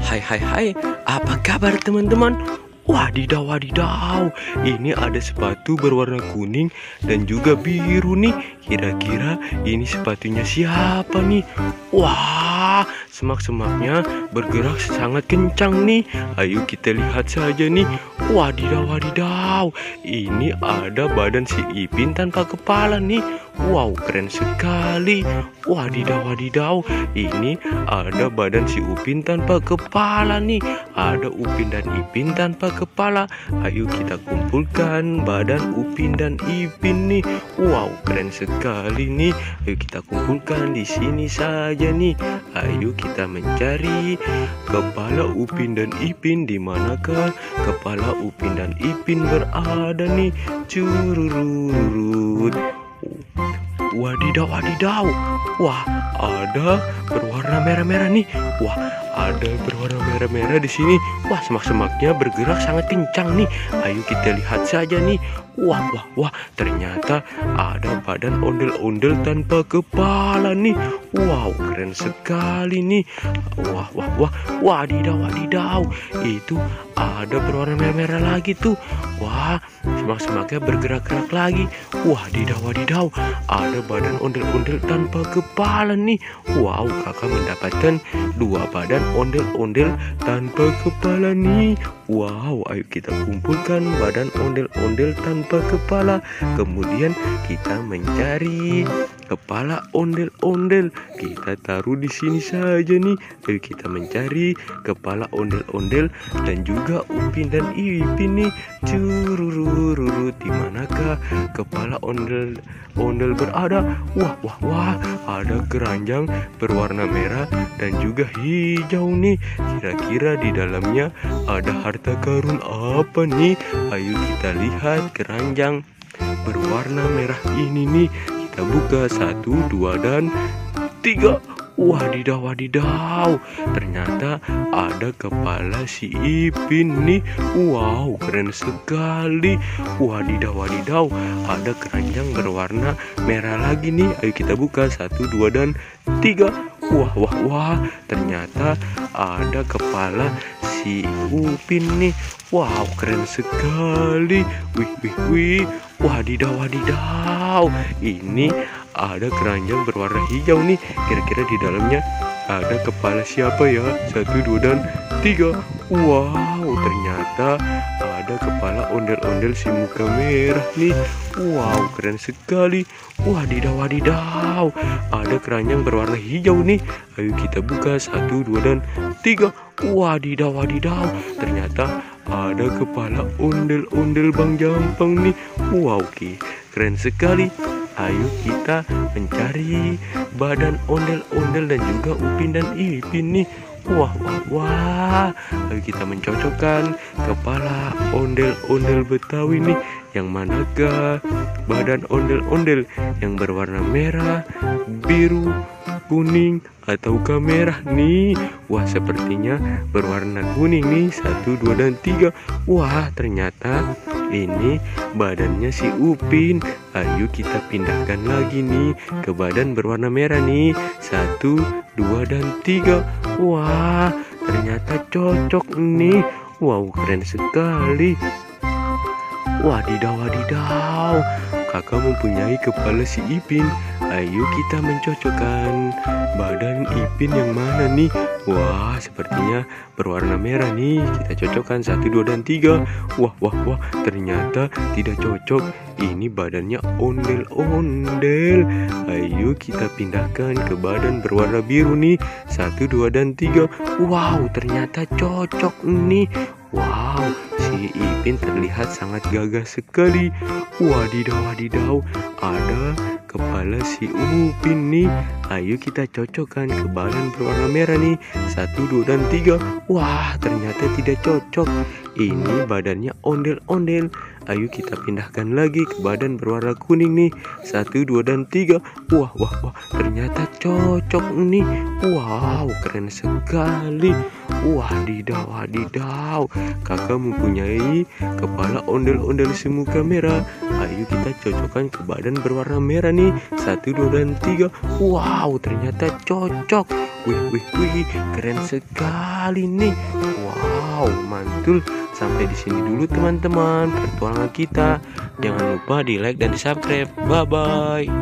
Hai, apa kabar teman-teman? Wadidaw, wadidaw, ini ada sepatu berwarna kuning dan juga biru nih. Kira-kira ini sepatunya siapa nih? Wah, semak-semaknya bergerak sangat kencang nih. Ayo kita lihat saja nih. Wadidaw, wadidaw, ini ada badan si Ipin tanpa kepala nih. Wow, keren sekali. Wadidaw, wadidaw, ini ada badan si Upin tanpa kepala nih. Ada Upin dan Ipin tanpa kepala. Ayo kita kumpulkan badan Upin dan Ipin nih. Wow, keren sekali nih. Ayo kita kumpulkan di sini saja nih. Ayo kita mencari kepala Upin dan Ipin. Di manakah kepala Upin dan Ipin berada nih? Curururut. Wadidaw, wadidaw. Wah, ada berwarna merah-merah nih. Wah, ada berwarna merah-merah di sini. Wah, semak-semaknya bergerak sangat kencang nih. Ayo kita lihat saja nih. Wah, ternyata ada badan ondel-ondel tanpa kepala nih. Wow, keren sekali nih. Wah, wadidaw, wadidaw. Itu ada berwarna merah-merah lagi tuh. Wah, semak-semaknya bergerak-gerak lagi. Wadidaw, wadidaw. Ada badan ondel-ondel tanpa kepala nih. Wow, kakak mendapatkan dua badan ondel-ondel tanpa kepala nih. Wow, ayo kita kumpulkan badan ondel-ondel tanpa kepala. Kemudian kita mencari kepala ondel-ondel. Kita taruh di sini saja nih. Ayo kita mencari kepala ondel-ondel dan juga Upin dan Ipin nih. Curururut, di manakah kepala ondel-ondel berada? Wah, ada keranjang berwarna merah dan juga hijau nih. Kira-kira di dalamnya ada harta karun apa nih? Ayo kita lihat keranjang berwarna merah ini nih. Kita buka 1, 2, dan 3. Wadidaw, wadidaw, ternyata ada kepala si Ipin nih. Wow, keren sekali. Wadidaw, wadidaw, ada keranjang berwarna merah lagi nih. Ayo kita buka 1, 2, dan 3. Wah, ternyata ada kepala si Upin nih. Wow, keren sekali. Wih. Wadidaw, wadidaw, ini ada keranjang berwarna hijau nih. Kira-kira di dalamnya ada kepala siapa ya? 1, 2, dan 3. Wow, ternyata ada kepala ondel-ondel si muka merah nih. Wow, keren sekali. Wadidaw, wadidaw, ada keranjang berwarna hijau nih. Ayo kita buka 1, 2, dan 3. Wadidaw, wadidaw, ternyata ada kepala ondel-ondel Bang Jampang nih. Wow, keren sekali. Ayo kita mencari badan ondel-ondel dan juga Upin dan Ipin nih. Wah. Ayo kita mencocokkan kepala ondel-ondel Betawi nih. Yang manakah badan ondel-ondel yang berwarna merah, biru, kuning, ataukah merah nih? Wah, sepertinya berwarna kuning nih. 1, 2, dan 3. Wah, ternyata ini badannya si Upin. Ayo kita pindahkan lagi nih ke badan berwarna merah nih. 1, 2, dan 3. Wah, ternyata cocok nih. Wow, keren sekali. Wadidaw, wadidaw, kakak mempunyai kepala si Ipin. Ayo kita mencocokkan badan Ipin yang mana nih? Wah, sepertinya berwarna merah nih. Kita cocokkan 1, 2, dan 3. Wah, ternyata tidak cocok. Ini badannya ondel-ondel. Ayo kita pindahkan ke badan berwarna biru nih. 1, 2, dan 3. Wow, ternyata cocok nih. Wow, si Ipin terlihat sangat gagah sekali. Wadidaw, wadidaw, ada kepala si Upin nih. Ayo kita cocokkan ke badan berwarna merah nih. 1, 2, dan 3. Wah, ternyata tidak cocok. Ini badannya ondel-ondel. Ayo kita pindahkan lagi ke badan berwarna kuning nih. 1, 2, dan 3. Wah, ternyata cocok nih. Wow, keren sekali. Wadidaw, wadidaw, kakak mempunyai kepala ondel-ondel si muka merah. Ayo kita cocokkan ke badan berwarna merah nih. 1, 2, dan 3. Wow, ternyata cocok. Wih, keren sekali nih. Wow, mantul. Sampai di sini dulu teman-teman petualangan kita. Jangan lupa di like dan di subscribe. Bye bye.